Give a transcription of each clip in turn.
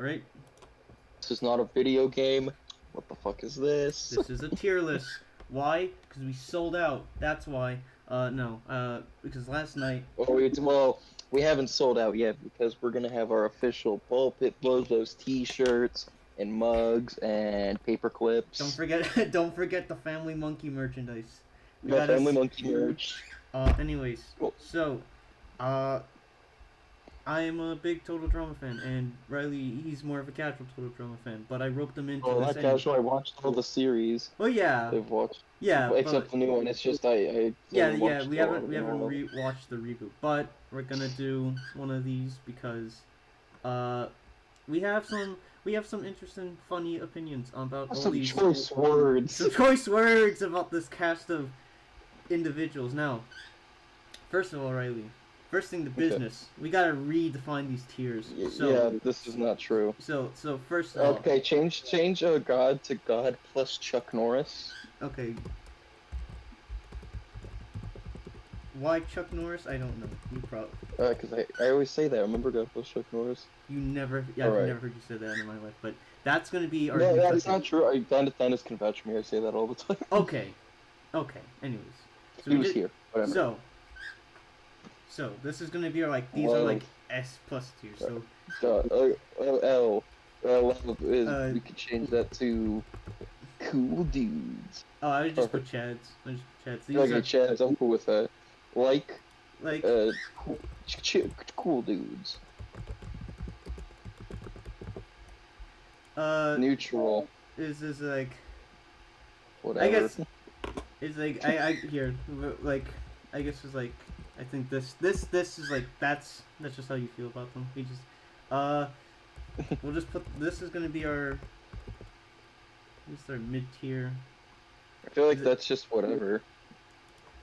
Alright? This is not a video game. What the fuck is this? This is a tier list. Why? Because we sold out. That's why. No. Because last night... Well, we haven't sold out yet because we're gonna have our official Ballpit logos, T-shirts, and mugs, and paper clips. Don't forget, don't forget the Family Monkey merchandise. We got Family Monkey merch. Anyways, Cool. so, I am a big Total Drama fan, and Riley, he's more of a casual Total Drama fan, but I roped him into this. Not casual. I watched all the series. Well, yeah. They've watched. Yeah, except the new one. It's just I we haven't watched the reboot, but we're gonna do one of these because, we have some interesting, funny opinions about all some these choice words. Some choice words about this cast of individuals. Now, first of all, Riley. First thing to business, we gotta redefine these tiers. So, yeah, this is not true. So first of all... Okay, change God to God plus Chuck Norris. Okay. Why Chuck Norris? I don't know. You probably... Because I always say that. Remember God plus Chuck Norris? You never... Yeah, I've never heard you say that in my life, but that's gonna be our... No, that's not true. Dennis can vouch for me. I say that all the time. Okay. Anyways. So he was here. Whatever. So this is gonna be our these are like S plus tiers. So L is we could change that to cool dudes. Oh, I would just put Chads. These okay, Chads. I'm cool with that. Cool dudes. Neutral. Is like. Whatever. I guess. It's like I guess it's like. I think this is like that's just how you feel about them. We just we'll just put this is gonna be our mid tier. I feel like that's just whatever.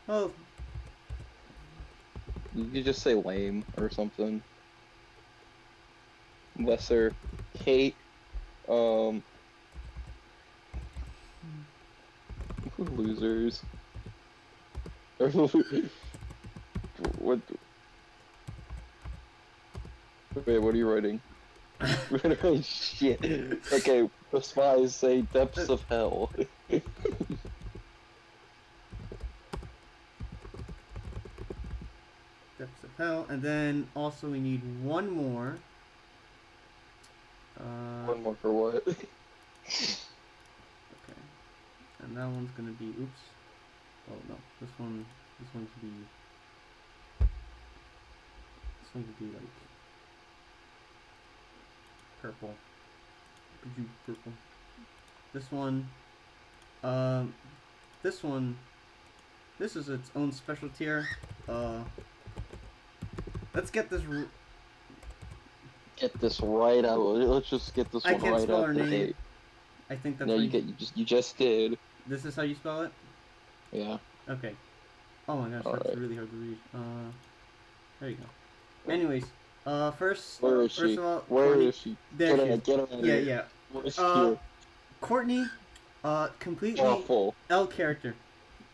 Well, you just say lame or something. Lesser hate. Losers. What? Wait, what are you writing? Shit. Okay, the spies say depths of hell. depths of hell, and then also we need one more. One more for what? Okay. And that one's gonna be oops. Oh no, this one should be. This one could be like purple. Purple. This one, this is its own special tier. Let's get this. Get this right out. Let's just get this one right out. I can't spell her name. I think that's. No, you just did. This is how you spell it. Yeah. Okay. Oh my gosh, that's really hard to read. There you go. Anyways, first of all, Where is she? There she is. Get her out of here. Yeah. Where's she? Courtney, completely awful. L character,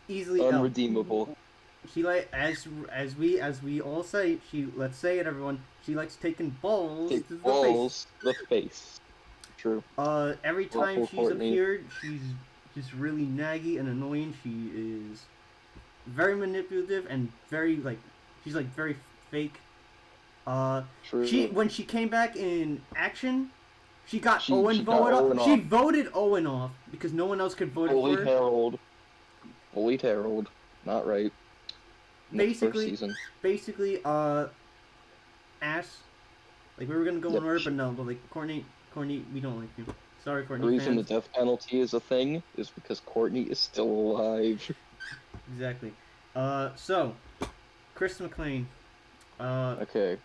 easily unredeemable. L. She as we all say, let's say it, everyone. She likes taking balls to the face. True. Every time she's appeared, she's just really naggy and annoying. She is very manipulative and very she's very fake. True. When she came back in action, she got Owen voted off. She voted Owen off because no one else could vote for her. Holy Harold. Not right. Basically, ass. We were gonna go on order, but no. But Courtney, we don't like you. Sorry, Courtney. The reason the death penalty is a thing is because Courtney is still alive. Exactly. So, Chris McClane. Okay.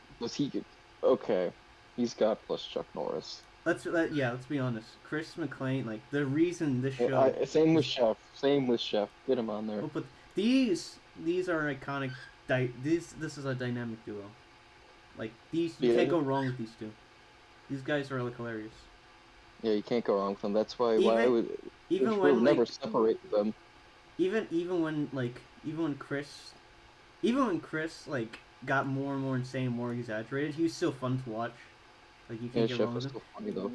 Okay. He's God plus Chuck Norris. Let's be honest. Chris McClane, the reason this show. Same with Chef. Get him on there. Oh, but these are iconic. This is a dynamic duo. You can't go wrong with these two. These guys are hilarious. Yeah, you can't go wrong with them. That's why we never separate them. Even when Chris got more and more insane, more exaggerated, he was still fun to watch. Like you Yeah, can't get wrong Chef with was him. still funny though.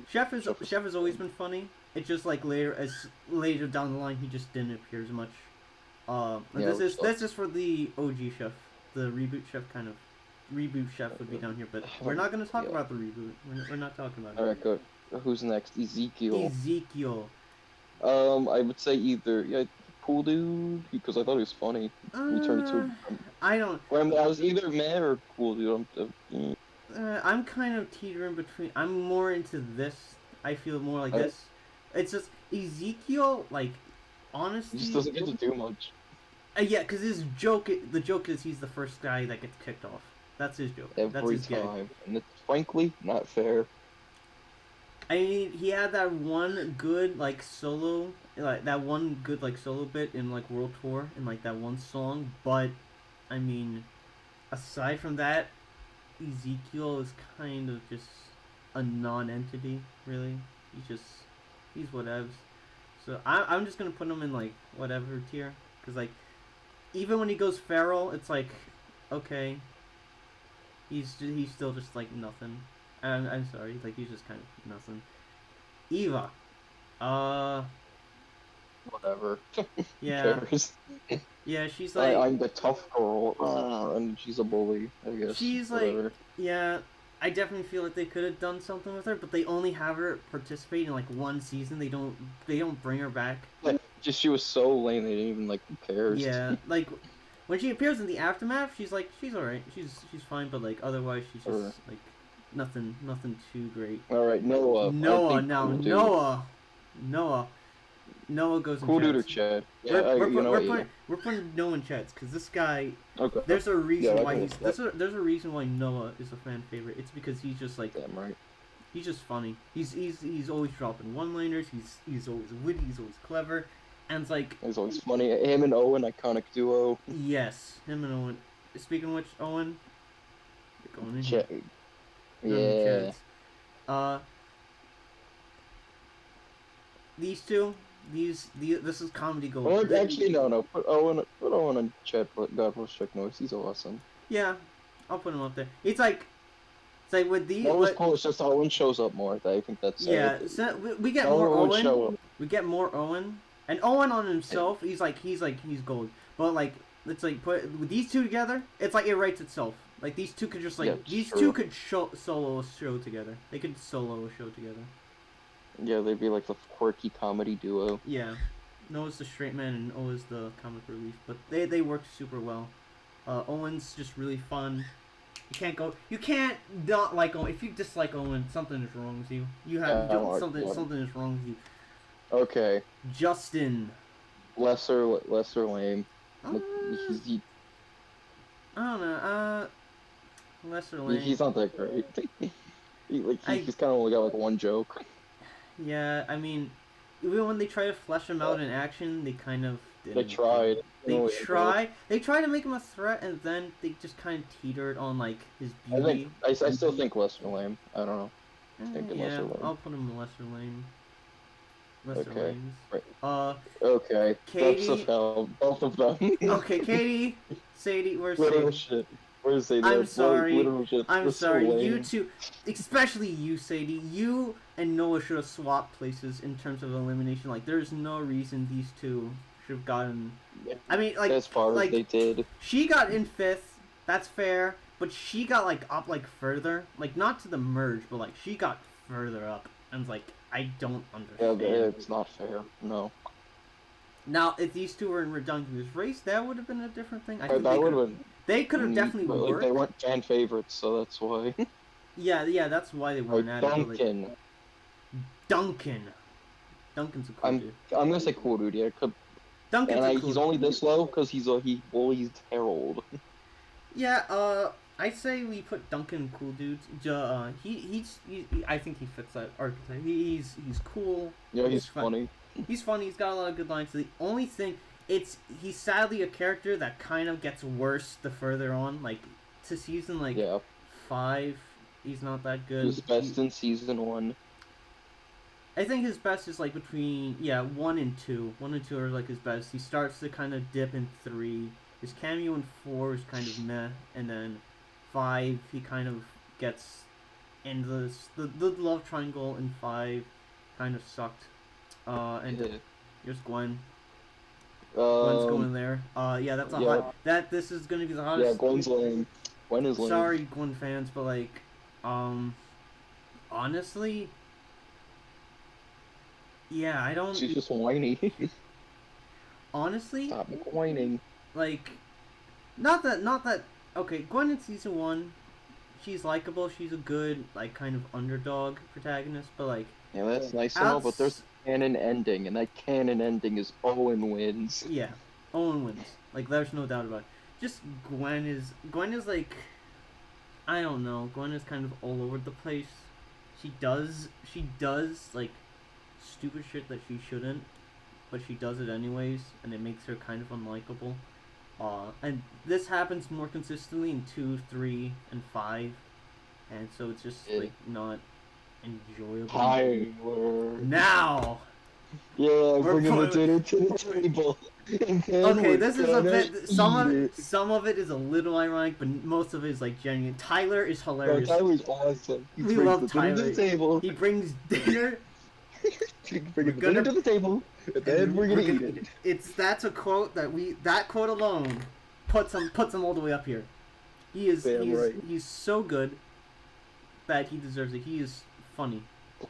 Chef has always been funny. It's just like later down the line he just didn't appear as much. And Yeah, which this sucks. is for the OG Chef, the reboot Chef kind of reboot Chef would be down here, but we're not gonna talk Yeah. about the reboot. We're not talking about All right, go. Who's next? it. Ezekiel. Ezekiel. I would say either cool dude because I thought he was funny. He turned Uh, into. I don't. I was either meh or cool dude. I'm kind of teetering between. I'm more into this. I feel more like I, this. It's just Ezekiel, like, he just honestly. doesn't get to do much. Yeah, because the joke is he's the first guy that gets kicked off. That's his joke. That's Every his gag. time, and it's frankly not fair. I mean, he had that one good like solo, like that one good like solo bit in like World Tour in like that one song. But I mean, aside from that, Ezekiel is kind of just a non-entity. Really, he's whatevs. So I'm just gonna put him in like whatever tier, because like even when he goes feral, it's like okay, he's still just like nothing. I'm sorry, like he's just kind of nothing. Eva, uh, Whatever. yeah, Who cares? yeah, she's like, I'm the tough girl, and she's a bully. I guess. she's like, Whatever. yeah. I definitely feel like they could have done something with her, but they only have her participate in like one season. They don't bring her back. Just she was so lame. They didn't even like. Who cares? Yeah, like when she appears in the aftermath, she's like she's alright. She's fine, but like otherwise she's just like nothing too great. All right, Noah. Noah now Cool dude. Noah goes in Cool dude or chats. Chad? Yeah, We're putting Noah in chats because this guy. Okay. There's a reason Yeah, I why can he's respect there's a reason why Noah is a fan favorite. It's because he's just like Damn right. he's just funny. He's always dropping one-liners. He's always witty. He's always clever, and it's like He's always funny. Him and Owen, iconic duo. yes, him and Owen. Speaking of which, Owen, you're going in Chad. here. Going in Yeah. chats. These two, this is comedy gold. Or actually, no. Put Owen and Chad. God bless Chuck Norris. He's awesome. Yeah, I'll put him up there. It's like with these. Noah's cool. It's just Owen shows up more. I think that's. Yeah, so we get Noah more would show Owen. up. We get more Owen, and Owen on himself, he's gold. But like, it's like put with these two together, it's like it writes itself. Like these two could just like two could solo a show together. They could solo a show together. Yeah, they'd be like the quirky comedy duo. Yeah, Noah's the straight man and Owen's the comic relief, but they work super well. Owen's just really fun. You can't not like Owen. If you dislike Owen, something is wrong with you. Something is wrong with you. Okay. Justin. Lesser lame. Like, I don't know. Lesser lame. He's not that great. He's kind of only got like one joke. Yeah, I mean, even when they try to flesh him out in action, they kind of didn't. They tried. They tried to make him a threat, and then they just kind of teetered on like his beauty. I still think lesser lame. I don't know. Yeah, I'll put him lesser lame. Lesser Okay. lames. Right. Okay. Katie. Both of them. Okay, Katie, Sadie, where's Literal Sadie? shit. Where's Sadie? I'm sorry. Shit. I'm That's so sorry. lame. You two, especially you, Sadie. You and Noah should have swapped places in terms of elimination. Like, there's no reason these two should have gotten. I mean, like, as far as they did. She got in 5th. That's fair. But she got like up like further, like not to the merge, but like she got further up. And it's like I don't understand. Yeah, it's not fair. No. Now, if these two were in Redunculous race, that would have been a different thing. I That think would have been. they could have definitely But, like, worked. they weren't fan favorites, so that's why. Yeah, that's why they weren't at it. Duncan. Duncan's a cool dude. I'm gonna say cool dude. Yeah, Duncan's a cool he's dude. only this low because he bullies Harold. Yeah, I'd say we put Duncan cool dudes. I think he fits that archetype. He's cool. Yeah, he's funny. He's funny. He's got a lot of good lines. The only thing, he's sadly a character that kind of gets worse the further on. Like to season 5, he's not that good. He was best in season 1. I think his best is like between 1 and 2. 1 and 2 are like his best. He starts to kind of dip in 3. His cameo in 4 is kind of meh, and then 5 he kind of gets and the love triangle in 5 kind of sucked. And Yeah. here's Gwen. Gwen's Um. going there. Yeah, that's a Yeah. hot. This is gonna be the Yeah. hottest. Gwen's lame. Gwen is lame. Sorry, Gwen fans, but like, honestly, yeah, I don't. She's just whiny. Honestly, Stop whining. like, not that. Okay, Gwen in season 1, she's likable. She's a good like kind of underdog protagonist, but like, Yeah, that's nice and all, but there's a canon ending, and that canon ending is Owen wins. yeah, Owen wins. Like, there's no doubt about it. Just Gwen is like, I don't know. Gwen is kind of all over the place. She does like stupid shit that she shouldn't, but she does it anyways, and it makes her kind of unlikable. And this happens more consistently in 2, 3, and 5, and so it's just like not enjoyable. Tyler. Now. Yeah, We're bringing the put- dinner to the table. Okay, this is a bit. Some of it is a little ironic, but most of it is like genuine. Tyler is Bro, hilarious. Tyler's awesome. He We brings love the dinner to Tyler. the table. He brings dinner. Bringing the dinner to the table, and then we're gonna eat it. That's a quote that quote alone puts him all the way up here. He's so good that he deserves it. He is funny.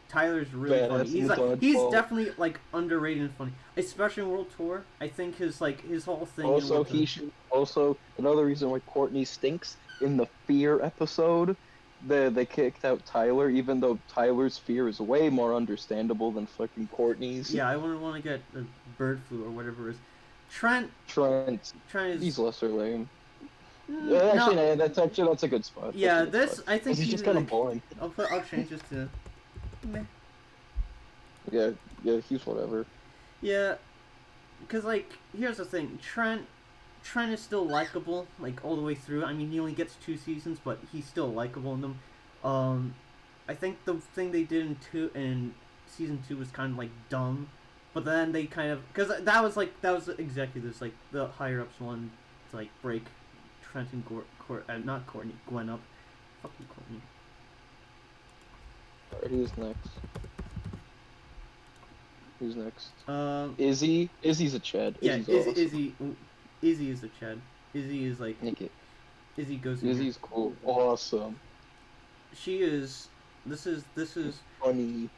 Tyler's really Badass funny. in the He's dodgeball. definitely like underrated and funny, especially in World Tour. I think his whole thing. Also, another reason why Courtney stinks in the fear episode. They kicked out Tyler, even though Tyler's fear is way more understandable than fucking Courtney's. Yeah, I wouldn't want to get a bird flu or whatever it is. Trent is. He's lesser lame. Mm, Yeah, actually, no. that's a good spot. Yeah, That's a good spot. I think He's he's just kind of like, boring. I'll change this to. Meh. Yeah, he's whatever. Yeah, because like here's the thing, Trent is still likable like all the way through. I mean, he only gets 2 seasons, but he's still likable in them. I think the thing they did in season 2 was kind of like dumb, but then they kind of because that was executives like the higher ups wanted to like break Trent and not Courtney, Gwen up. Fuck you, Courtney. Alright, who's next? Who's next? Izzy. Izzy's a Chad. Yeah, Izzy is a Chad. Izzy is like. Nick it. Izzy goes. Izzy's cool. Awesome. She is. This is. Funny.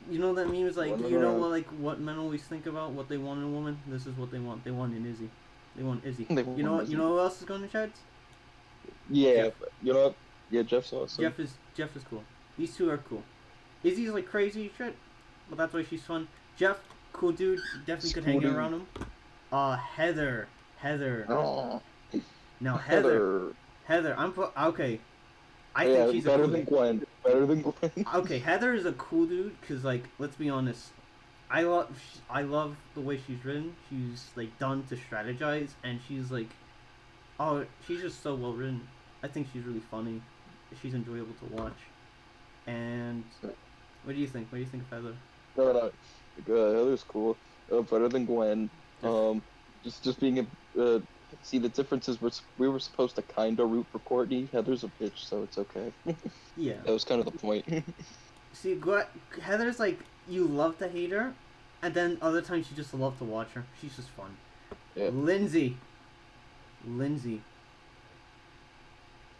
You know that meme is like. Women You know are- what men always think about what they want in a woman. This is what they want. They want an Izzy. They want Izzy. They want You know Izzy. who else is going to Chad's? Yeah, Jeff. but you know what? Yeah, Jeff's awesome. Jeff is cool. These two are cool. Izzy's like crazy shit, but that's why she's fun. Jeff, cool dude. Definitely could hang Cool dude. around him. Heather. Oh, Now Heather. Okay. I yeah, think she's a better cool than dude. Gwen. Better than Gwen. Okay, Heather is a cool dude because, like, let's be honest, I love the way she's written. She's like done to strategize, and she's like, oh, she's just so well written. I think she's really funny. She's enjoyable to watch. And what do you think? What do you think of Heather? No. Heather's cool. Better than Gwen. Just being a. See, the difference is we were supposed to kinda root for Courtney. Heather's a bitch, so it's okay. Yeah. That was kind of the point. See, Heather's like you love to hate her, and then other times you just love to watch her. She's just fun. Yeah. Lindsay.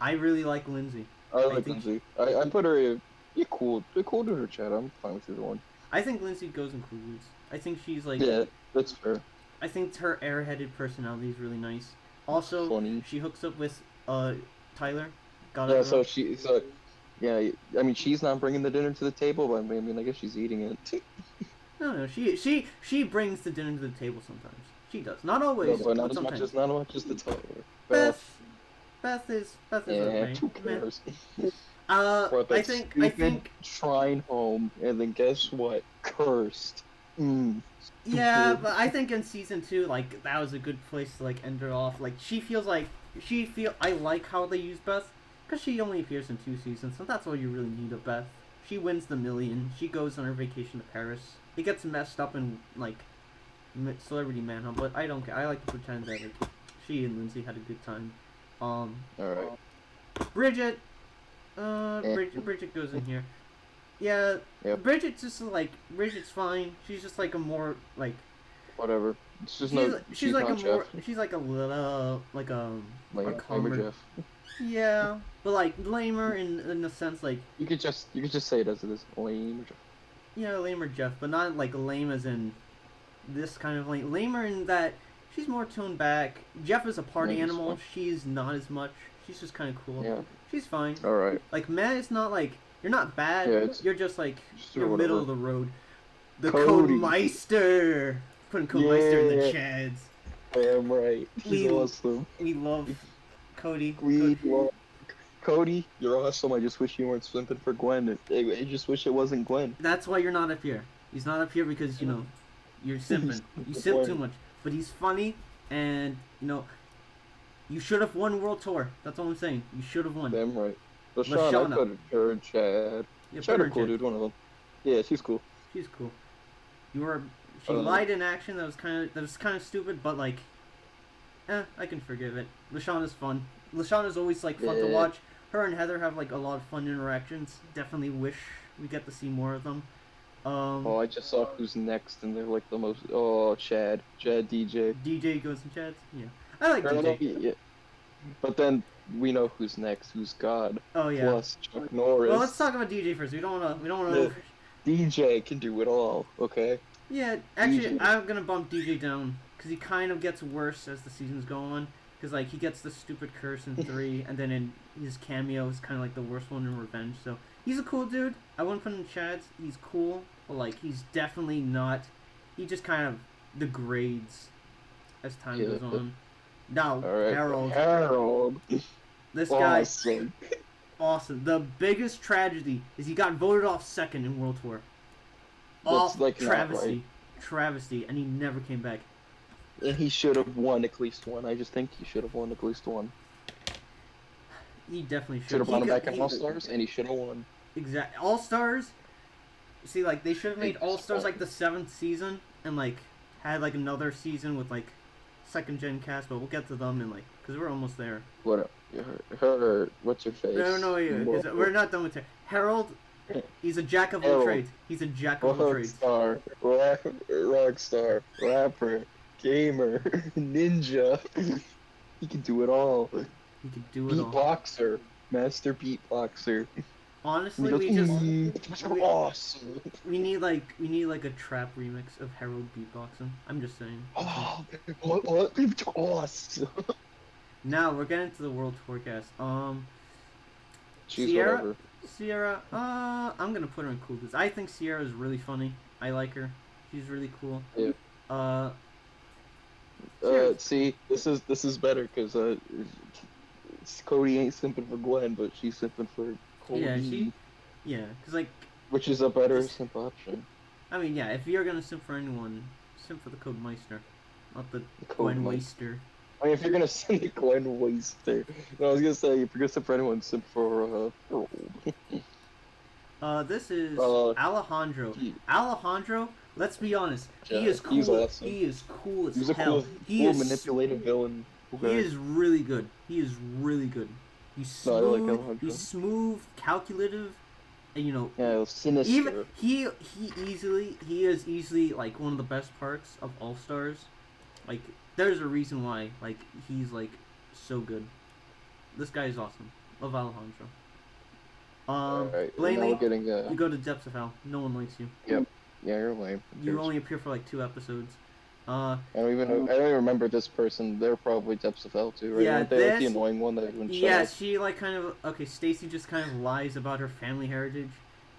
I really like Lindsay. I like think Lindsay. I put her. You're cool. You're cool to her chat. I'm fine with either one. I think Lindsay goes in cool dudes. I think she's like. Yeah, that's fair. I think her airheaded personality is really nice. Also, Funny. she hooks up with Tyler. Yeah, I mean, she's not bringing the dinner to the table, but I mean, I guess she's eating it. No, she brings the dinner to the table sometimes. She does, not always, No, but not but as sometimes. much as the Tyler. Beth is Yeah, okay. who cares? I think Stupid shrine home, and then guess what? Cursed. yeah, but I think in season 2, like that was a good place to like end her off. Like I like how they use Beth because she only appears in 2 seasons, and that's all you really need of Beth. She wins the million. She goes on her vacation to Paris. It gets messed up in like Celebrity Manhunt, but I don't care. I like to pretend that like she and Lindsay had a good time. Alright. Bridget. Bridget goes in here. Yeah, Yep. Bridget's fine. She's just like a more like Whatever. It's just she's no. she's She's like a not more Jeff. she's like a little like a Lamer calmer. Jeff. Yeah, but like lamer in the sense like You could just say it as it is. Lamer Jeff. yeah, lamer Jeff, but not like lame as in this kind of like lamer in that she's more toned back. Jeff is a Yeah, party he's animal. fine. She's not as much. She's just kind of cool. Yeah. She's fine. All right. Like Matt is not like you're not bad. Yeah. It's You're just like just you're whatever. middle of the road. The Cody. Codemeister. Putting Codemeister in the Yeah. chads. Damn right. He's We- awesome. We love Cody. We Cody. love Cody. You're awesome. I just wish you weren't simping for Gwen. I just wish it wasn't Gwen. That's why you're not up here. He's not up here because you know you're simping. You simp too much. But he's funny, and you know you should have won World Tour. That's all I'm saying. You should have won. Damn right. LaShawn, I Lashana. put her and Chad. Yeah, Chad put her are in cool, chat. dude. One of them. Yeah, she's cool. She's cool. You were. She Uh, lied in action. That was kind of stupid, but like, I can forgive it. Lashana's fun. Lashana's always like fun to Yeah. watch. Her and Heather have like a lot of fun interactions. Definitely wish we get to see more of them. Oh, I just saw who's next, and they're like the most. Oh, Chad DJ. DJ goes in chats. Yeah, I like Or, no, DJ. yeah. But then we know who's next. Who's God? Oh yeah. Plus Chuck Norris. Well, let's talk about DJ first. We don't wanna. Yeah. DJ can do it all. Okay. Yeah, actually, DJ. I'm gonna bump DJ down because he kind of gets worse as the seasons go on. Because like he gets the stupid curse in 3, and then in his cameo is kind of like the worst one in Revenge. So he's a cool dude. I wouldn't put him in Chad's. He's cool, but like he's definitely not. He just kind of degrades as time Yeah. goes on. Now All right. Harold, this guy, Awesome. awesome. The biggest tragedy is he got voted off second in World Tour. That's, like, not Travesty, travesty, and he never came back. And he should have won at least one. I just think he should have won at least one. He definitely should. Should have won He back got- in All Stars, and he should have won. Exact All Stars. See, like they should have made It's All Stars fun. like the 7th season, and like had like another season with like second gen cast. But we'll get to them and like because we're almost there. What? Her. What's her face? No, yeah, 'cause we're not done with it. Harold, he's a jack of all Harold. trades. He's a jack of all trades. Rockstar, rapper, gamer, ninja. He can do it all. He could do it all. Beatboxer, master beatboxer. Honestly, Awesome. we need like a trap remix of Harold beatboxing. I'm just saying. Oh, what? It's awesome. Now we're getting to the world forecast. She's Sierra? whatever. Sierra, I'm gonna put her in cool dudes. I think Sierra is really funny. I like her. She's really cool. Yeah. Sierra- See, this is better because Cody ain't simping for Gwen, but she's simping for Cody. Yeah, cause like, Which is a better simp option. I mean, yeah, if you're gonna simp for anyone, simp for the Codemeister, not the The Gwen Codemeister. Waster. I mean, if you're gonna send the Gwen Waster, no, I was gonna say if you're gonna simp for anyone, simp for Harold. This is Uh, Alejandro. he- Alejandro, let's be honest, Yeah, he is cool. he's awesome. He is cool as He's a hell. cool, he cool is manipulative villain. He is really good. He is really good. He's No, I like smooth. Alejandro. He's smooth, calculative, and you know, Yeah, sinister. even he is easily like one of the best parts of All Stars. Like, there's a reason why like he's like so good. This guy is awesome. Love Alejandro. Alright, Blaney, now we're getting you go to Depths of Hell. No one likes you. yeah, you're lame. You only appear for like 2 episodes. I don't even remember this person. They're probably Depths of Hell too, right? Yeah, Aren't they like the this- annoying one that wouldn't shut Yeah, up? she like kind of okay. Stacy just kind of lies about her family heritage,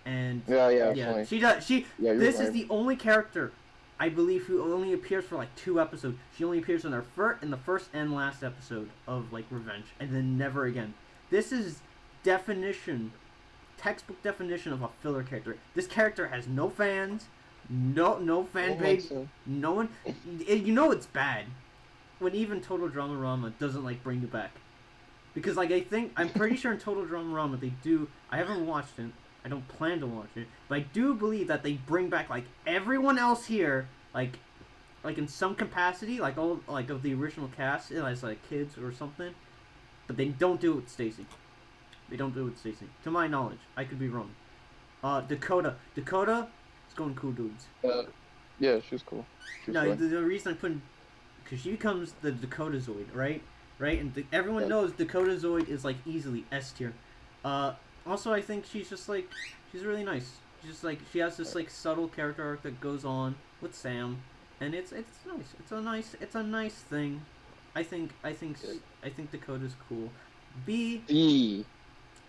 and Yeah, yeah, fine. she does. Yeah, you're This is right. the only character, I believe, who only appears for like 2 episodes. She only appears in the first and last episode of like Revenge, and then never again. This is textbook definition of a filler character. This character has no fans, no fan base, no one. You know it's bad when even Total Drama Rama doesn't like bring you back, because like I'm pretty sure in Total Drama Rama they do. I haven't watched it. I don't plan to watch it, but I do believe that they bring back like everyone else here, like in some capacity, like all like of the original cast as like kids or something. But they don't do it with Stacy. They don't do it with Stacy. To my knowledge. I could be wrong. Dakota. Dakota is going cool dudes. Yeah, she's cool. She's No, fine. the reason I put... Because she becomes the Dakota Zoid, right? Right? And everyone knows Dakota Zoid is, like, easily S tier. Also, I think she's just, like... She's really nice. She's just, like... She has this, like, subtle character arc that goes on with Sam. And it's nice. It's a nice thing. I think Dakota's cool. B.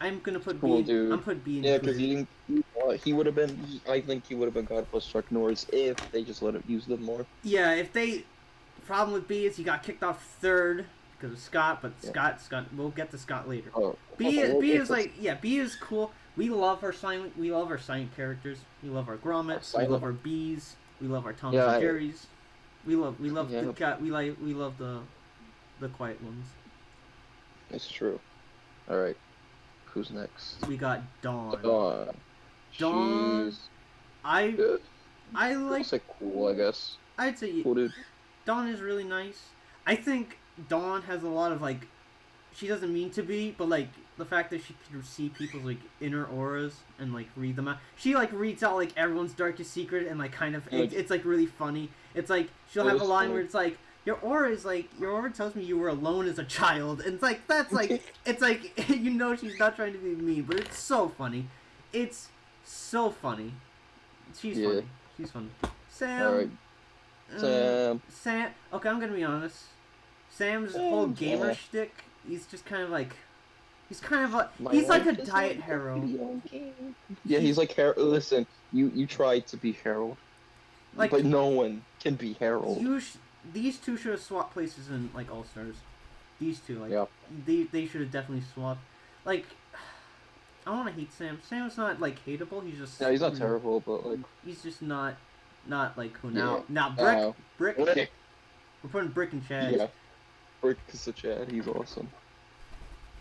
I'm gonna put Cool, B. dude. I'm put B in. Yeah, because he would have been. I think he would have been God plus Chuck Norris if they just let him use them more. Yeah, if they. Problem with B is he got kicked off third because of Scott, but Scott. We'll get to Scott later. Oh, B is like B is cool. We love our silent characters. We love our grommets. We love our Bs. We love our Toms and Jerrys. We love the cat. We love the quiet ones. It's true. All right. Who's next? We got Dawn. Dawn. I like. I'll say cool, I guess. I'd say Cool, dude. Dawn is really nice. I think Dawn has a lot of like. She doesn't mean to be, but like the fact that she can see people's like inner auras and like read them out. She like reads out like everyone's darkest secret and like kind of it's like really funny. It's like she'll have a line where it's like. Your aura tells me you were alone as a child, and it's like that's like it's like you know she's not trying to be mean, but it's so funny. It's so funny. She's funny. She's funny. Sam. All right. Sam. Okay, I'm gonna be honest. Sam's whole gamer shtick. He's just kind of like. He's kind of he's like a diet hero. Yeah, he's like Harold. Listen, you tried to be Harold, like, but no one can be Harold. These two should have swapped places in like All Stars. These two, like they should have definitely swapped. Like, I don't want to hate Sam. Sam's not like hateable. He's just he's not terrible, but like he's just not like who now. Yeah. Now Brick. We're putting Brick and Chad. Yeah, Brick is a Chad. He's awesome.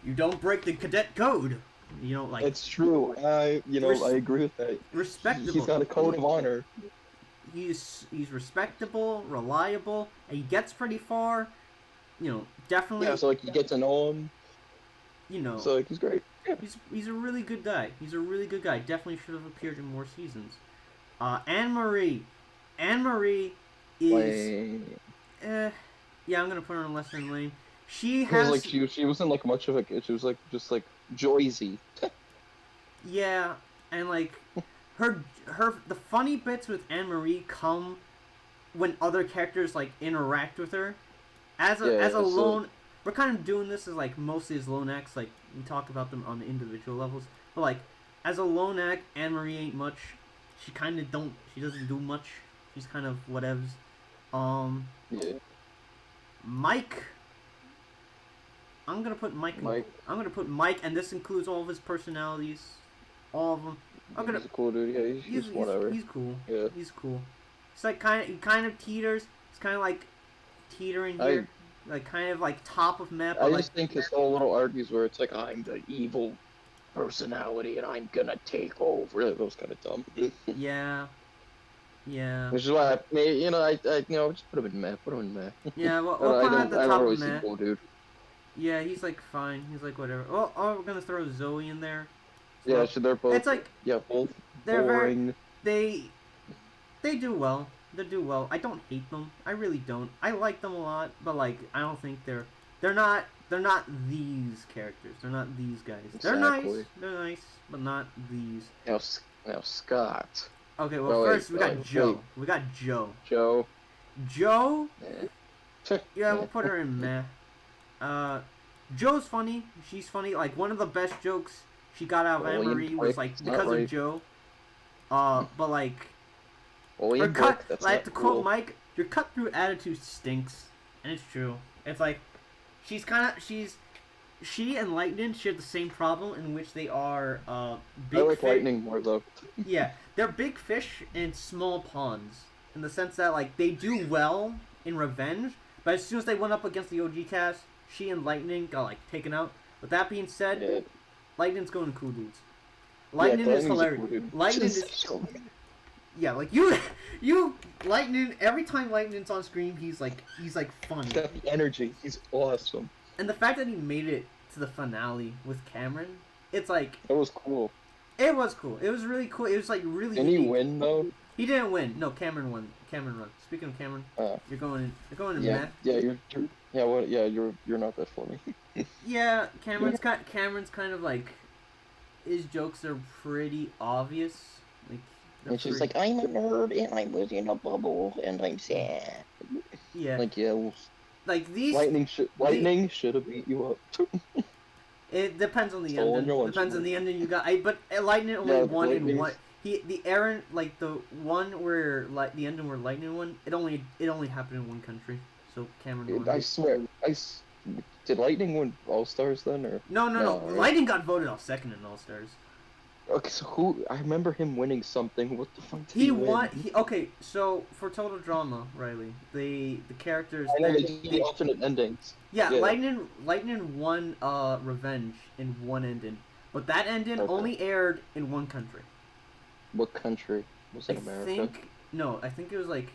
You don't break the cadet code. You know, like it's true. I agree with that. Respectable. He's got a code of honor. He's respectable, reliable, and he gets pretty far. You know, definitely. Yeah, so like you get to know him. You know, so like he's great. Yeah. He's a really good guy. He's a really good guy. Definitely should have appeared in more seasons. Anne-Marie is. Yeah, I'm gonna put her in lesser than lame. She has like she wasn't like much of a. She was like just like Joyzy. Yeah, and like. The funny bits with Anne-Marie come when other characters like interact with her. As a lone, we're kind of doing this as like mostly as lone acts. Like we talk about them on the individual levels, but like as a lone act, Anne-Marie ain't much. She doesn't do much. She's kind of whatevs. Mike. I'm gonna put Mike. I'm gonna put Mike, and this includes all of his personalities, all of them. He's a cool dude. Yeah, he's whatever. He's cool. Yeah. He's cool. It's like he kind of teeters. It's kind of like teetering here, like kind of like top of map. I just think his whole little argues where it's like I'm the evil personality and I'm gonna take over. That was kind of dumb. Yeah. Which is why I just put him in map. Yeah, well, we'll put him at the top of map. Cool, dude. Yeah, he's like fine. He's like whatever. Well, we're gonna throw Zoe in there. Yeah, so they're both. It's like both. They're boring. They do well. They do well. I don't hate them. I really don't. I like them a lot, but like I don't think they're not these characters. They're not these guys. Exactly. They're nice, but not these. Now Scott. Okay, well first we got Joe. We got Joe. Joe. Yeah, we'll put her in meh. Joe's funny. She's funny. Like one of the best jokes she got out of Anne-Marie was like because of Joe. But like her cut, like to quote Mike, your cut through attitude stinks, and it's true. It's like she and Lightning share the same problem in which they are big. I like Lightning more though. Yeah, they're big fish in small ponds in the sense that like they do well in revenge, but as soon as they went up against the OG cast, she and Lightning got like taken out. With that being said, Lightning's going to cool dudes. Lightning is hilarious. Lightning is like you Lightning. Every time Lightning's on screen, he's like funny. He's got the energy. He's awesome. And the fact that he made it to the finale with Cameron, it's like It was cool. it was cool. It was really cool. It was like really. Didn't he unique. win though? He didn't win. No, Cameron won. Cameron won. Speaking of Cameron, you're going to Yeah, meth. yeah, yeah, what? Yeah, you're not that funny. Yeah, Cameron's kind of like his jokes are pretty obvious. Like, And she's like, I'm a nerd and I was in a bubble and I'm sad. yeah, Like, yeah, well, like these. lightning should have beat you up. It depends on the Stolen ending. your lunch Depends on money. the ending you got. But Lightning only Yeah, won in Lightning's- one. The Aaron, like the one where the ending where Lightning won. It only happened in one country. So Cameron won. I swear, did Lightning win All Stars then, or? No. right? Lightning got voted off second in All Stars. Okay, so who? I remember him winning something. What the fuck did He win? won. Okay, so for total drama, Riley, the characters. I know they did the alternate endings. Yeah, Yeah. Lightning won Revenge in one ending, but that ending Okay. only aired in one country. What country? Was it America? I think it was like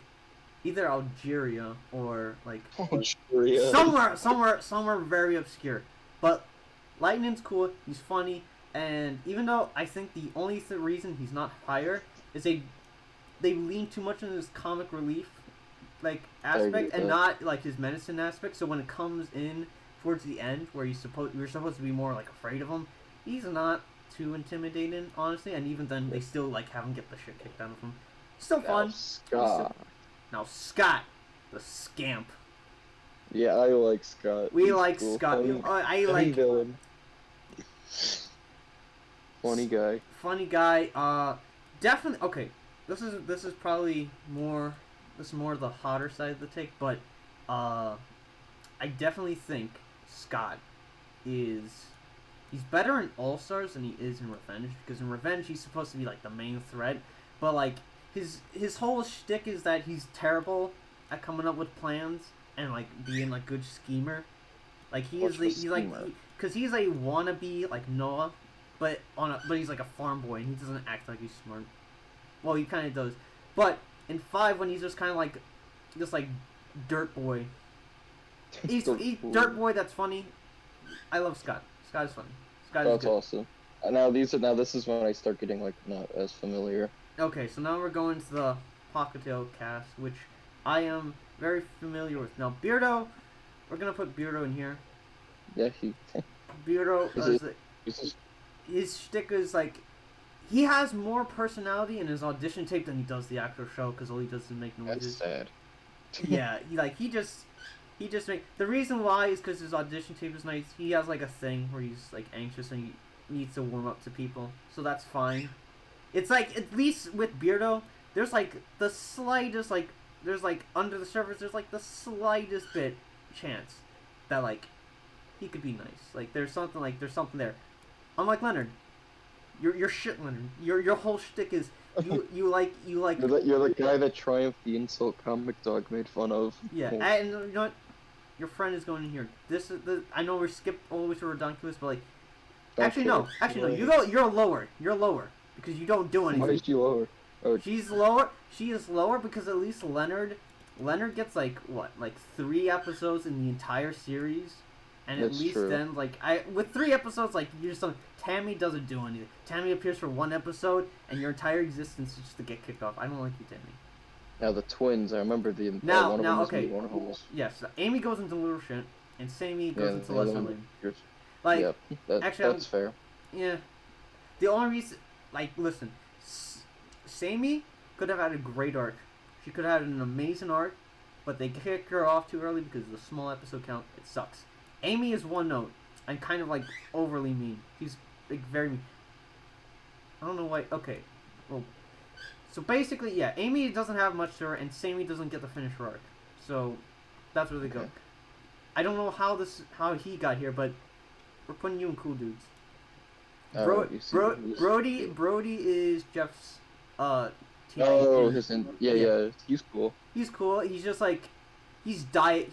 either Algeria or like Algeria. somewhere very obscure. But Lightning's cool. He's funny, and even though I think the only reason he's not higher is they lean too much on his comic relief like aspect and not like his medicine aspect. So when it comes in towards the end where you're supposed to be more like afraid of him, he's not too intimidating, honestly. And even then, they still like have him get the shit kicked out of him. Still fun. Now Scott, the scamp. Yeah, I like Scott. We He's like cool. Scott. Funny, I funny like villain. Funny guy. funny guy. Definitely. Okay, this is probably more. This is more the hotter side of the take, but I definitely think Scott is. He's better in All Stars than he is in Revenge, because in Revenge he's supposed to be like the main threat, but like his whole shtick is that he's terrible at coming up with plans and like being like good schemer. Like he's like because he's a wannabe like Noah, but he's like a farm boy and he doesn't act like he's smart. Well, he kind of does, but in 5 when he's just kind of like just like dirt boy. He's dirt boy. That's funny. I love Scott. Scott is funny. Scott is That's good. awesome. Now this is when I start getting like not as familiar. Okay, so now we're going to the Pocketail cast, which I am very familiar with. Now Beardo, we're gonna put Beardo in here. Yeah, Beardo this is his shtick is like he has more personality in his audition tape than he does the actual show, because all he does is make that's noises. sad. Yeah, he just make the reason why is because his audition tape is nice. He has like a thing where he's like anxious and he needs to warm up to people, so that's fine. It's like at least with Beardo, there's like the slightest there's like under the surface there's like the slightest bit chance that like he could be nice. Like there's something there. Unlike Leonard, you're shit, Leonard. Your whole shtick is you like. You're the guy that Triumph the Insult Comic Dog made fun of. Yeah, and you know what? Your friend is going in here. This is I know we skipped all the way to Redonkulous, but like, actually no. You're lower. You're lower because you don't do anything. Why is she lower? Oh. She's lower. She is lower because at least Leonard gets like 3 episodes in the entire series, and That's at least true. then with 3 episodes you're just Tammy doesn't do anything. Tammy appears for 1 episode, and your entire existence is just to get kicked off. I don't like you, Tammy. Now the twins, I remember one of them okay. was one of them was. Yes, Amy goes into little shit, and Sammy goes into the other lesser one- lane. Like, yeah, actually, that's fair. yeah. The only reason, listen, Sammy could have had a great arc. She could have had an amazing arc, but they kicked her off too early because of the small episode count. It sucks. Amy is one note and kind of overly mean. She's very mean. I don't know why. Okay, well, so basically, yeah, Amy doesn't have much to her, and Sammy doesn't get to finish her arc. So that's where they go. I don't know how he got here, but we're putting you in cool dudes. Brody is Jeff's teammate. Oh, yeah, he's cool. He's cool. He's just he's diet.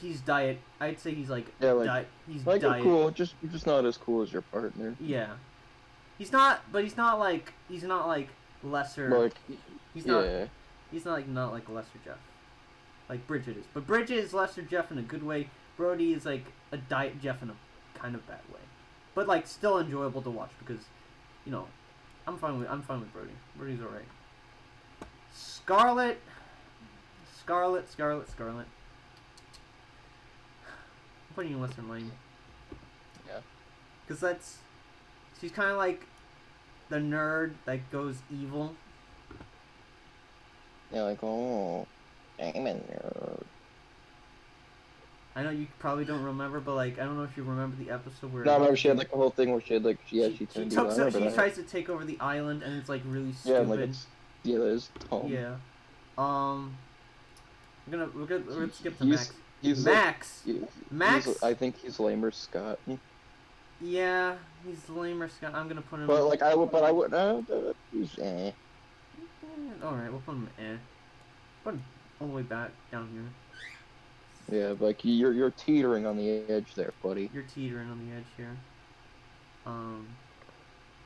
I'd say he's diet. He's diet. Cool. Just not as cool as your partner. Yeah. He's not lesser. He's not like lesser Jeff. Like Bridget is. But Bridget is lesser Jeff in a good way. Brody is like a diet Jeff in a kind of bad way. But still enjoyable to watch because you know, I'm fine with Brody. Brody's alright. Scarlet. I'm putting you in Western Lane. Yeah. Because she's kind of like the nerd that goes evil. Yeah, like, oh, I'm a nerd. I know you probably don't remember, but like I don't know if you remember the episode where. No, I remember she had like a whole thing where she had like she turned evil. She tries to take over the island and it's like really stupid. Yeah, like that is dumb. Yeah. We're gonna skip to Max. Max. I think he's lamer Scott. Yeah, he's lamer Scott. I'm gonna put him. But like I would. He's All right, we'll put him Put him all the way back down here. Yeah, like you're teetering on the edge there, buddy. You're teetering on the edge here.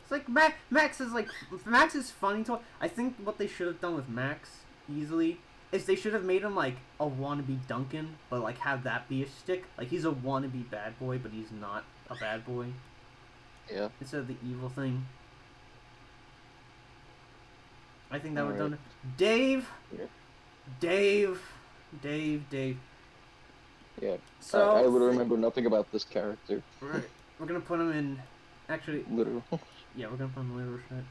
It's like Max is funny to. I think what they should have done with Max easily is they should have made him like a wannabe Duncan, but like have that be a stick. Like he's a wannabe bad boy, but he's not a bad boy. Yeah. Instead of the evil thing. I think that would have done it. Dave. Yeah. Dave. Yeah. So I would remember nothing about this character. Right. We're gonna put him in. Actually. Literal. Yeah, we're gonna put him in literal shit.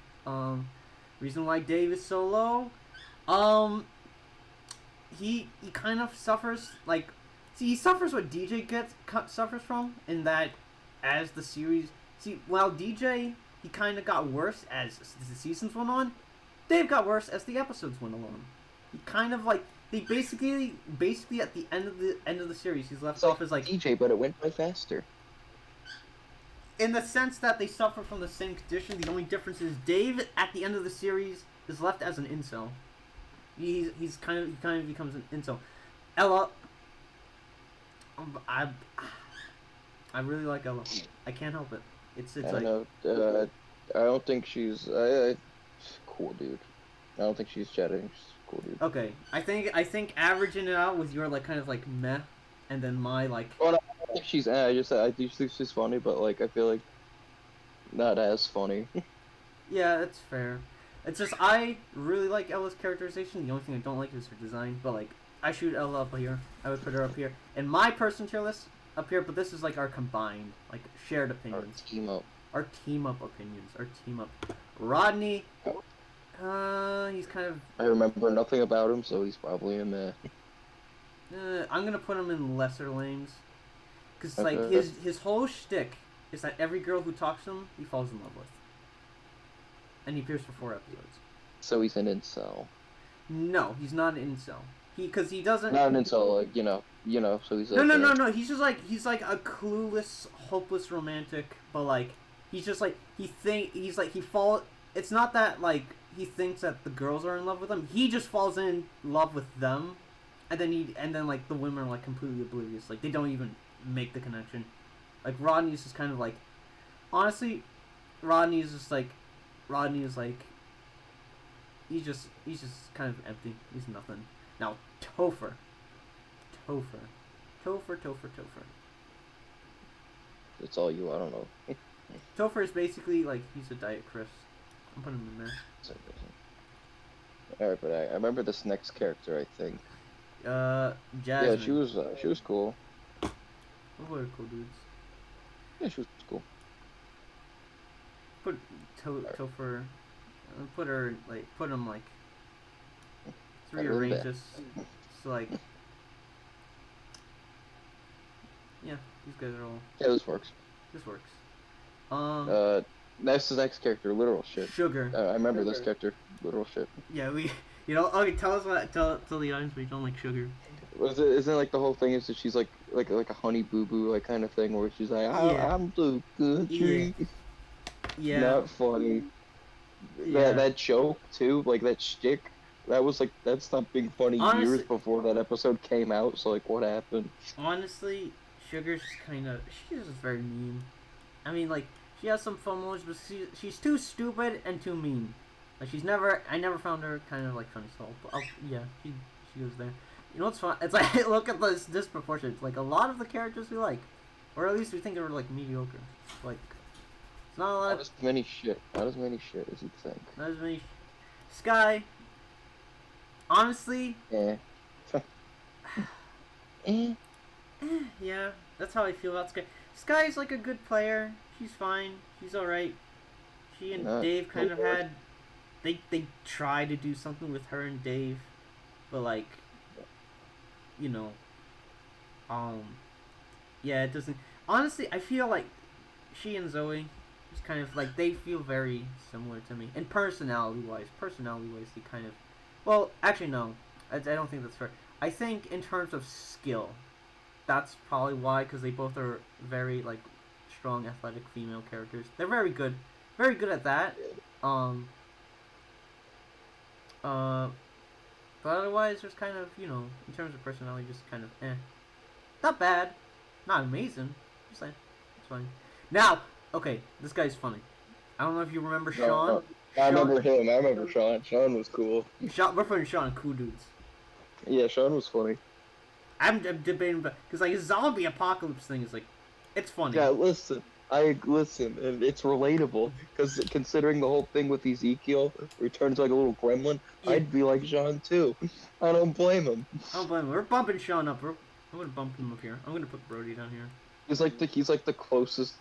Reason why Dave is so low. He kind of suffers like. See, he suffers what DJ suffers from in that, as the series. See, while DJ he kind of got worse as the seasons went on. Dave got worse as the episodes went along. He kind of like they basically at the end of the series he's left off as like DJ, but it went by faster. In the sense that they suffer from the same condition, the only difference is Dave at the end of the series is left as an incel. He kind of becomes an incel. Ella, I really like Ella. I can't help it. It's I like know. I don't think she's cool, dude. I don't think she's chatting. She's a cool, dude. Okay, I think averaging it out with your like kind of like meh, and then my like. Well, no, I think she's. I do think she's funny, but like I feel like not as funny. Yeah, that's fair. It's just I really like Ella's characterization. The only thing I don't like is her design. But like I shoot Ella up here. I would put her up here. In my personal tier list up here, but this is like our combined, like shared opinions. Our team up opinions. Our team up. Rodney. He's kind of. I remember nothing about him, so he's probably in there. I'm gonna put him in lesser lanes, cause like his whole shtick is that every girl who talks to him, he falls in love with, and he appears for 4 episodes. So he's an incel. No, he's not an incel. Because he doesn't. Not an incel, like you know. So he's like, no. He's just like a clueless, hopeless romantic, but like he's just like he fall. It's not that like he thinks that the girls are in love with him. He just falls in love with them, and then like the women are like completely oblivious. Like they don't even make the connection. Like Rodney is just kind of like, honestly, Rodney is like, he's just kind of empty. He's nothing. Now Topher. It's all you. I don't know. Topher is basically like he's a Diet Chris. I'm putting him in there. Alright, but I remember this next character. I think. Jasmine. Yeah, she was cool. What are cool dudes? Yeah, she was cool. Put Topher. Put him like. Let's rearrange this. So like. Yeah, these guys are all. Yeah, this works. This works. That's the next character. Literal shit. Sugar. I remember this character. Literal shit. Yeah, okay. Tell us what. Tell the audience why you don't like Sugar. Isn't it like the whole thing is that she's like a honey boo boo like kind of thing where she's like I'm the country. Yeah. Not funny. Yeah. That joke too, like that shtick. That was like that stopped being funny years before that episode came out. So like, what happened? Honestly, Sugar's she's just very mean. I mean, like she has some fun moments, but she's too stupid and too mean. Like I never found her kind of like funny. So yeah, she goes there. You know what's fun? It's like look at this disproportion. It's like a lot of the characters we like, or at least we think they were like mediocre. Like not a lot Not of as many shit. Not as many shit as you'd think. not as many. Sky, honestly, Eh. Eh. yeah, that's how I feel about Sky. Sky's like a good player. She's fine. She's all right. She and Not Dave the kind of worst. had they tried to do something with her and Dave, but like, you know, um, yeah, it doesn't. Honestly, I feel like she and Zoe is kind of like they feel very similar to me, and personality wise, they kind of. Well, actually, no, I don't think that's fair. I think in terms of skill, that's probably why, because they both are very like strong, athletic female characters. They're very good at that. Um. Uh. But otherwise, there's kind of in terms of personality, just kind of not bad, not amazing. Just like it's fine. Now, okay, this guy's funny. I don't know if you remember Sean. No, I Sean. remember him. I remember Sean. Sean was cool. Sean. We're putting Sean in cool dudes. Yeah, Sean was funny. I'm debating, because like his zombie apocalypse thing is like, it's funny. Yeah, listen. I listen, and it's relatable because considering the whole thing with Ezekiel, where he turns like a little gremlin, Yeah. I'd be like Sean too. I don't blame him. I don't blame him. We're bumping Sean up. I'm gonna bump him up here. I'm gonna put Brody down here. He's like the closest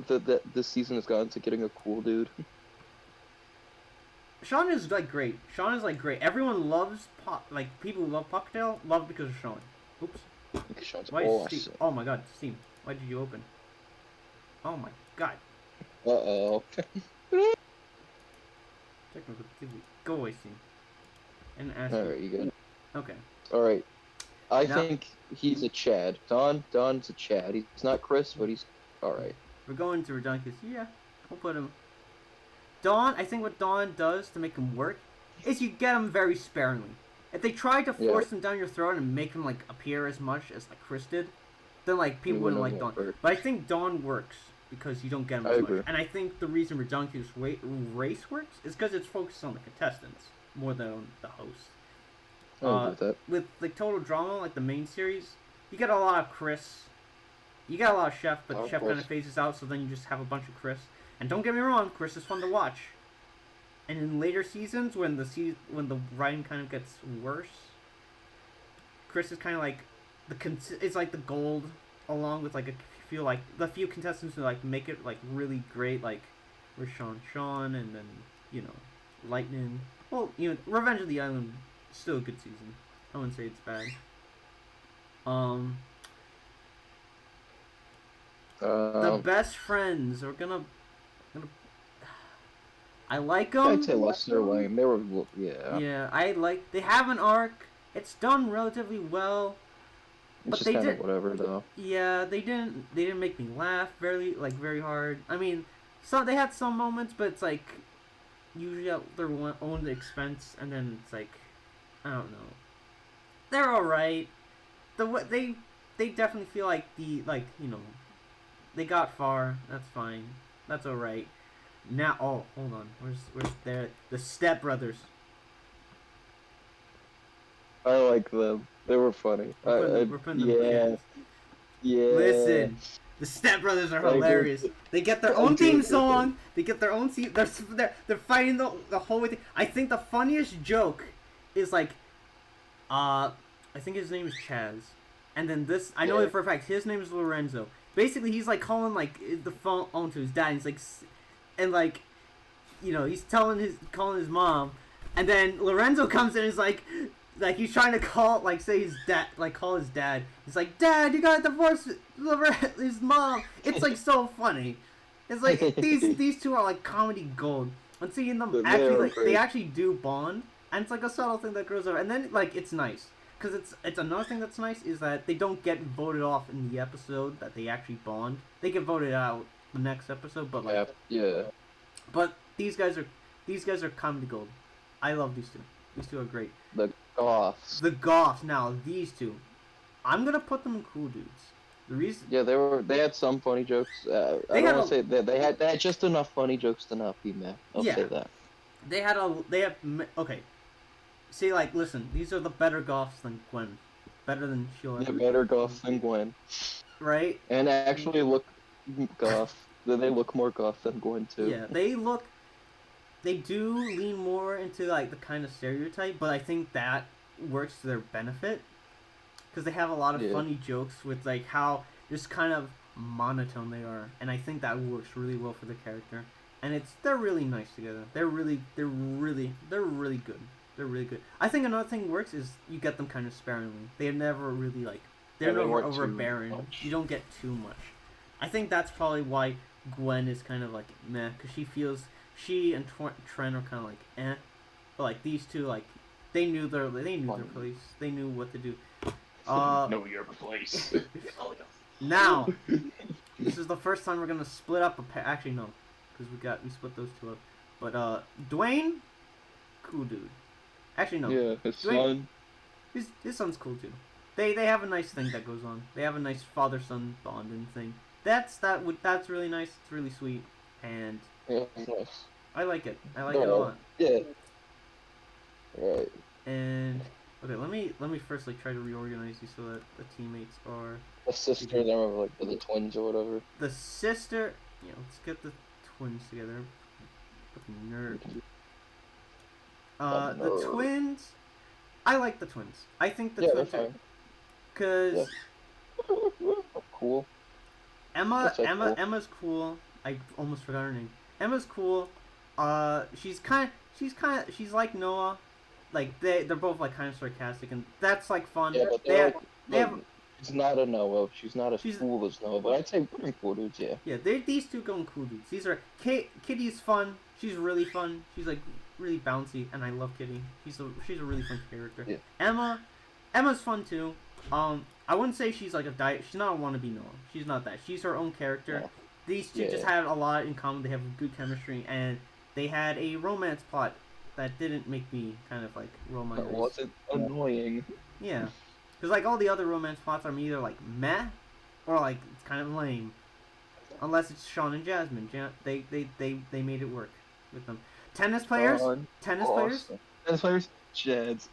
that this season has gotten to getting a cool dude. Sean is like great. Sean is like great. Everyone loves like people who love Pucktail love because of Sean. Oops. Sean's Why is awesome. Steam? Oh my God, Steam. Why did you open? Oh my God. Uh-oh. Technical difficulty. Go away, Steam. And ask. Alright, you good. Okay. Alright. I Now- think he's a Chad. Don's a Chad. He's not Chris, but he's alright. We're going to Redunculus. Yeah, we'll put him. Dawn, I think what Dawn does to make him work is you get him very sparingly. If they tried to force him down your throat and make him like appear as much as like Chris did, then like people wouldn't like Dawn. But I think Dawn works because you don't get him as much. And I think the reason Redunculus race works is because it's focused on the contestants more than on the host. I agree with that. With like Total Drama, like the main series, you get a lot of Chris. You got a lot of Chef, but Of Chef course. kind of phases out, so then you just have a bunch of Chris. And don't get me wrong, Chris is fun to watch. And in later seasons, when the writing kind of gets worse, Chris is kind of like it's like the gold, along with like the few contestants who like make it like really great, like Sean, and then Lightning. Well, Revenge of the Island, still a good season. I wouldn't say it's bad. The best friends are gonna. I like them. I'd say Lester Lane. They were, yeah. Yeah, they have an arc. It's done relatively well. It's But just they kind did. of whatever though. Yeah, they didn't make me laugh very hard. I mean, they had some moments, but it's like usually at their own expense, and then it's like I don't know. They're all right. They definitely feel like they got far. That's fine. That's all right. Now, hold on. Where's the Step Brothers? I like them. They were funny. We're putting them in yeah. cans. Yeah. Listen, the Step Brothers are I agree. hilarious. They get their I own agree theme with song. They get their own theme. They're fighting the whole way. I think the funniest joke is like, I think his name is Chaz, and then this I know Yeah. it for a fact. His name is Lorenzo. Basically, he's like calling like the phone to his dad. And he's like, and like, he's calling his mom, and then Lorenzo comes in and is like he's trying to call say his dad, call his dad. He's like, Dad, you gotta divorce his mom. It's like so funny. It's like these two are like comedy gold. And seeing them They actually are like great. they actually do bond, and it's like a subtle thing that grows over, and then like it's nice. Because it's another thing that's nice is that they don't get voted off in the episode that they actually bond. They get voted out the next episode, but like Yeah. but these guys are comedy gold. I love these two. These two are great. The Goths. The Goths, now these two, I'm gonna put them in cool dudes. The reason, Yeah, they had some funny jokes. I They don't had want to say that they had just enough funny jokes to not be mad. I'll Yeah. say that. okay. See, like, listen, these are the better Goths than Gwen, better than she'll Yeah, ever, better Goth than Gwen. right? And actually look Goth. They look more goth than Gwen too. Yeah, they do lean more into like the kind of stereotype, but I think that works to their benefit because they have a lot of Yeah. funny jokes with like how just kind of monotone they are, and I think that works really well for the character. And they're really nice together. They're really good. They're really good. I think another thing works is you get them kind of sparingly. They're never really like they're Yeah, they never weren't too overbearing. much. You don't get too much. I think that's probably why Gwen is kind of like meh, because she and Trent are kind of like eh, but like these two like they knew their place. They knew what to do. Know your place. Now this is the first time we're gonna split up a pair. Actually no, because we split those two up. But Dwayne, cool dude. Actually no, Yeah, his Dwayne, son. his son's cool too. They have a nice thing that goes on. They have a nice father son bonding thing. That's really nice. It's really sweet, and Yeah, nice. I like it. I like it a lot. Yeah. Right. And okay, let me first like try to reorganize these so that the teammates are The sister, they were like the twins or whatever. the sister. Yeah, let's get the twins together. Fucking nerd. The nerd. twins. I like the twins. I think the Yeah, they're twins are fine. because Cool. Emma That's like cool. Emma's cool. I almost forgot her name. Emma's cool. She's like Noah. Like they're both like kind of sarcastic, and that's like fun. Yeah, but they have, they have. She's not a Noah. She's not as She's- cool as Noah, but I'd say pretty cool dudes. Yeah. yeah, these two going cool dudes. These are Kitty's fun. She's really fun. She's like really bouncy, and I love Kitty. She's a really fun character. Yeah. Emma's fun too. I wouldn't say she's like a diet. She's not a wannabe Noah. She's not that. She's her own character. Yeah. These two Yeah. just had a lot in common. They have good chemistry, and they had a romance plot that didn't make me kind of like roll my That eyes. wasn't annoying. Yeah, because like all the other romance plots are either like meh, or like it's kind of lame. Unless it's Sean and Jasmine. They made it work with them. Tennis players. Fun. Tennis Awesome. Tennis players. Chads.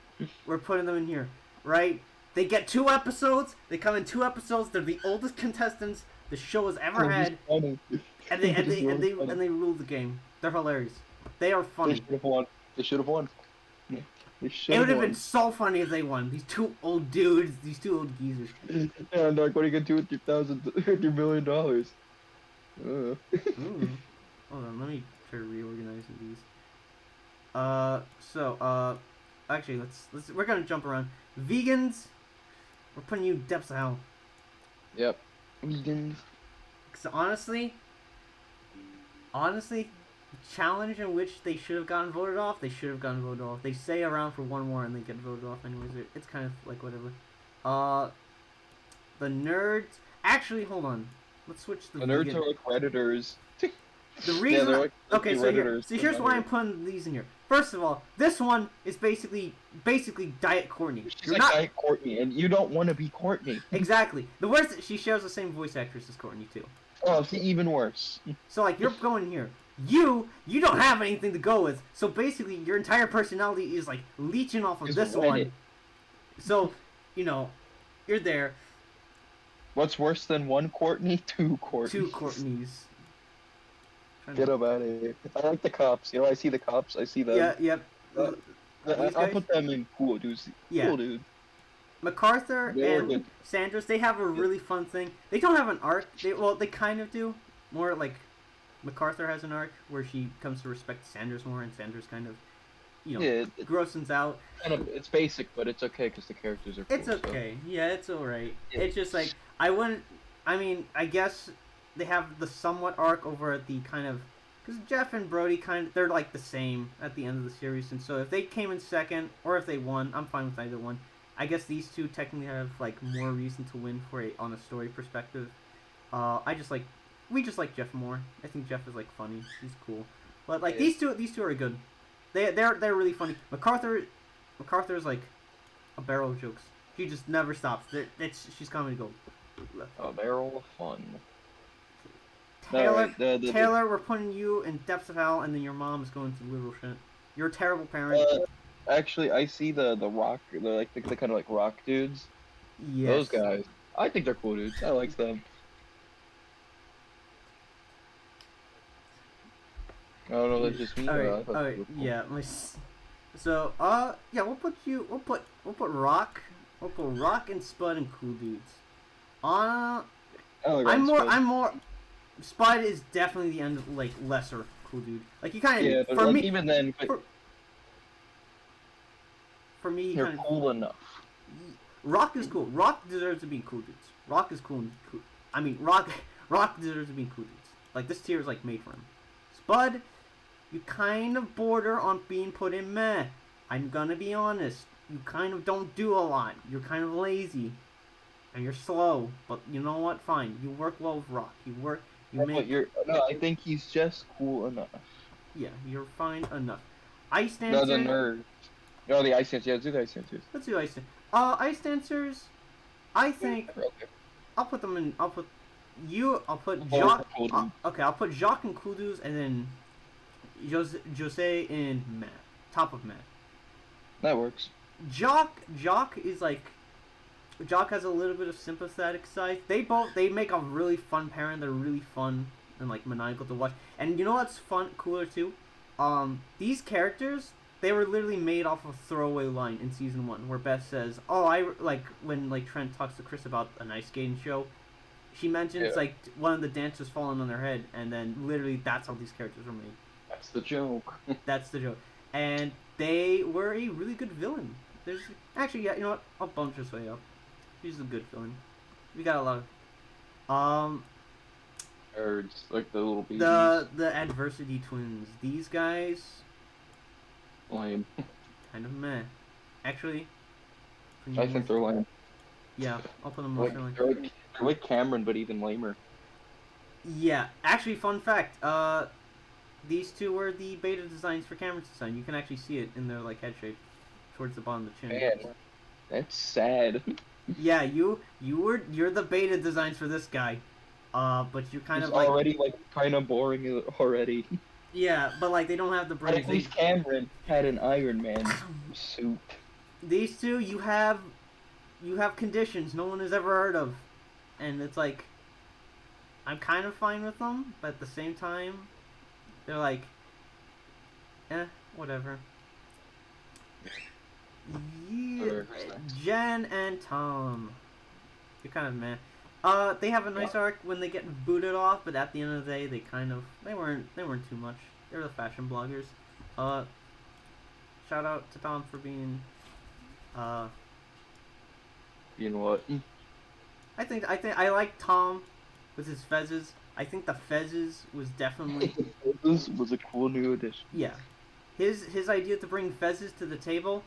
We're putting them in here, right? They get 2 episodes. They come in 2 episodes. They're the oldest contestants the show has ever had, Funny. and they rule the game. They're hilarious. They are They funny. should have won. They should have won. They should It have would have won. been so funny if they won. These 2 old dudes, these 2 old geezers. And like, what are you gonna do with $3 million? Ooh. Hold on, let me try reorganizing these. Actually, we're gonna jump around. Vegans, we're putting you depths of hell. Yep. Vegans. Cause honestly, the challenge in which they should have gotten voted off, they should have gotten voted off. They stay around for one more and they get voted off anyways. It's kind of like whatever. The nerds. Actually, hold on. Let's switch the. The nerds vegan. are like Redditors. The reason. they're like Okay, so Redditors. here's why I'm putting these in here. First of all, this one is basically Diet Courtney. She's You're like not Diet Courtney, and you don't want to be Courtney. exactly. The worst, she shares the same voice actress as Courtney too. Oh, it's even worse. So like you're going here. You don't have anything to go with. So basically, your entire personality is like leeching off of Is this Reddit. one. So, you're there. What's worse than one Courtney? 2 Courtneys. 2 Courtneys. Get them out of here. I like the cops. I see the cops. I see them. Yeah, yep. Uh, These I'll guys? put them in cool dudes. Yeah. Cool dude. MacArthur They're and good. Sanders, they have a really fun thing. They don't have an arc. They kind of do. More like MacArthur has an arc where she comes to respect Sanders more, and Sanders kind of, Yeah, grossens out. it's basic, but it's okay because the characters are cool. It's okay. Yeah, it's alright. Yeah. It's just like, I guess they have the somewhat arc over at the kind of, because Jeff and Brody they're like the same at the end of the series, and so if they came in second, or if they won, I'm fine with either one. I guess these two technically have like more reason to win on a story perspective. We just like Jeff more. I think Jeff is like funny. He's cool. But like Yeah. these two are good. They're really funny. MacArthur's like a barrel of jokes. She just never stops. She's coming to go. A barrel of fun. Taylor, No, Taylor, we're putting you in depths of hell, and then your mom is going through literal shit. You're a terrible parent. Actually, I see the rock, the kind of like rock dudes. Yes. Those guys. I think they're cool dudes. I like them. Oh no, that's just me. I Alright, thought alright, you were cool. yeah, so, yeah, we'll put Rock, and Spud and Cool Dudes. Uh, I like Ron Spud. I'm more, Spud is definitely the end of, like, lesser Cool Dude. Like, you kind of, Yeah, but for like me, even then, for me, you're kind of, cool enough. Rock is cool. Rock deserves to be Cool Dudes. Rock is cool and cool. I mean, Rock deserves to be Cool Dudes. Like, this tier is, like, made for him. Spud, you kind of border on being put in meh. I'm gonna be honest. You kind of don't do a lot. You're kind of lazy. And you're slow. But you know what? Fine. You work well with Rock. You But make... no, I think he's just cool enough. Yeah, you're fine enough. Ice No, the Dancer... nerd. No, the ice dancers. Yeah, do the ice dancers. Let's do Ice Dancer. Ice Dancers... I think... Okay. I'll put them in... I'll put Both Jacques... cool dudes. okay, I'll put Jacques and Kudus and then... Jose and Matt. Top of Matt. That works. Jock is like... Jock has a little bit of sympathetic side. They make a really fun pairing. They're really fun and like maniacal to watch. And you know what's cooler too? These characters, they were literally made off of a throwaway line in season 1 where Beth says, "Oh, I like when like Trent talks to Chris about an ice skating show." She mentions like one of the dancers falling on their head, and then literally that's how these characters were made. That's the joke. That's the joke. And they were a really good villain. There's actually, yeah, you know what? I'll bump this way up. He's a good villain. We got a lot of Nerds, like the little babies. the Adversity Twins. These guys Lame. kind of meh. Actually, I think they're lame. yeah, I'll put them Like, more they're like Cameron, but even lamer. Yeah, actually, fun fact. These two were the beta designs for Cameron's design. You can actually see it in their like head shape, towards the bottom of the chin. Man, that's sad. Yeah, you're the beta designs for this guy. But you're kind He's of like already like kind of boring already. yeah, but like they don't have the But brains. at least Cameron had an Iron Man suit. These two, you have conditions no one has ever heard of, and it's like I'm kind of fine with them, but at the same time, they're like, whatever. Yeah, Jen and Tom. You're kind of meh. They have a nice arc when they get booted off, but at the end of the day, they weren't too much. They were the fashion bloggers. Shout out to Tom for being, You know what? I think I like Tom with his fezzes. I think the fezzes was definitely This was a cool new addition. yeah. His idea to bring fezzes to the table,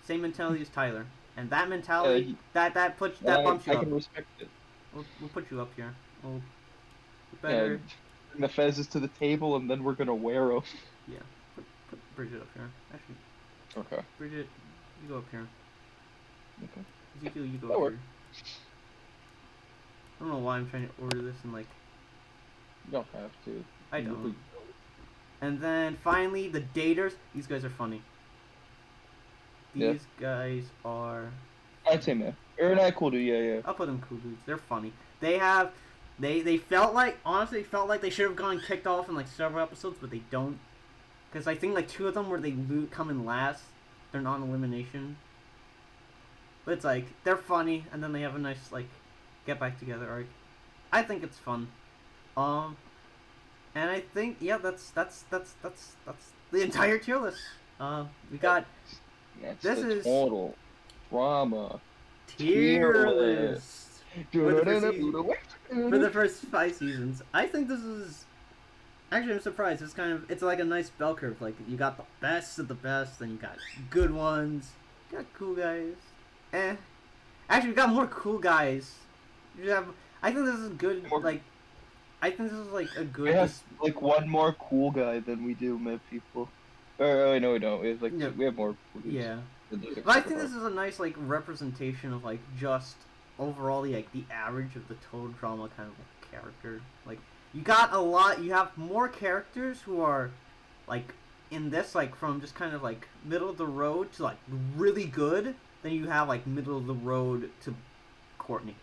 same mentality as Tyler, and that mentality that bumps you I up. can respect it. We'll put you up here. We'll better. Yeah, bring the fezzes to the table, and then we're gonna wear them. Yeah. Put Bridget up here. Actually, Okay. Bridget, you go up here. Okay. Ezekiel, you go That up works. here. I don't know why I'm trying to order this in like. You don't have to. I don't. And then finally, the daters. These guys are funny. These guys are. I'd say man. Or not cool dude, yeah. I'll put them cool dudes. They're funny. They felt like honestly felt like they should have gone kicked off in like several episodes, but they don't. Because I think like 2 of them where they come in last, they're non-elimination. But it's like they're funny, and then they have a nice like get back together arc. I think it's fun. And I think yeah, that's the entire tier list. We got This is total drama tier list for For the first 5 seasons. I think this is actually I'm surprised. It's like a nice bell curve. Like you got the best of the best, then you got good ones, you got cool guys. Actually, we got more cool guys. I think this is good. Like I think this is like a good. We have like one more cool guy than we do med people. Or no, we don't. We have like we have more. Cool guys. Yeah. But I think this is a nice like representation of like just overall the average of the total drama kind of like, character. Like you have more characters who are like in this like from just kind of like middle of the road to like really good than you have like middle of the road to Courtney.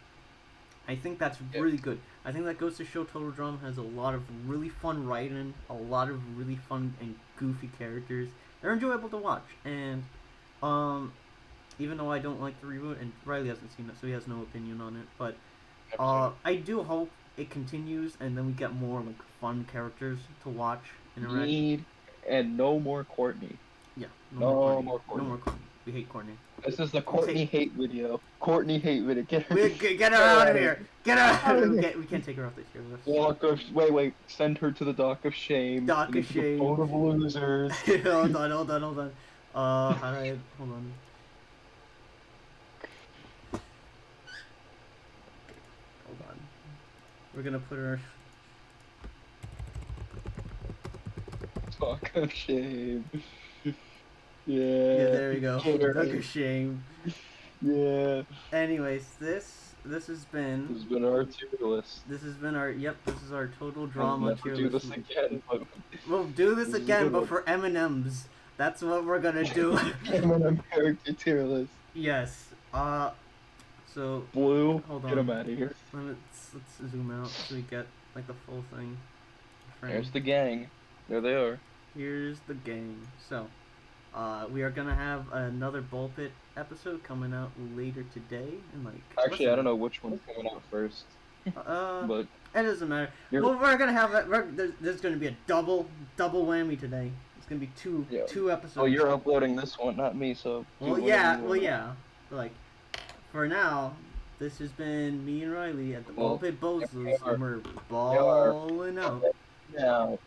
I think that's Yeah. really good. I think that goes to show Total Drama has a lot of really fun writing, a lot of really fun and goofy characters. They're enjoyable to watch, and um, even though I don't like the reboot, and Riley hasn't seen it, so he has no opinion on it, but I do hope it continues, and then we get more like fun characters to watch interact. Need and no more Courtney. Yeah, no No more Courtney. more No Courtney. more Courtney. We hate Courtney. This is the We'll Courtney hate video. Courtney hate video. Get her. Get her out of here! Get her out of here! We can't take her off the tier list. Dock of wait. Send her to the dock of shame. Dock of into the shame. boat of losers. Hold on. How do I? Hold on. Hold on. We're gonna put her. Dock of shame. Yeah. Yeah, there we go. Get her. Dock of shame. Yeah. Anyways, this has This has been been our tier list. this has been our This is our total We'll drama never tier do list. this again, but We'll do this This is a again, good but one. for M&Ms. That's what we're gonna do. M&M character tier list. Yes. So Blue, Hold get on. him out of here. let's zoom out so we get like the full thing. There's the gang. There they are. Here's the gang. So, we are gonna have another Ballpit episode coming out later today, and like. Actually, I don't know which one's coming out first, but It doesn't matter. You're- Well, we're gonna have there's gonna be a double whammy today. It's gonna be two episodes. oh, you're uploading this one, not me. So. do Well, whatever yeah, you want. But like, for now, this has been me and Riley at the Well, Ballpit Bozos, we are- and we're balling out. Now.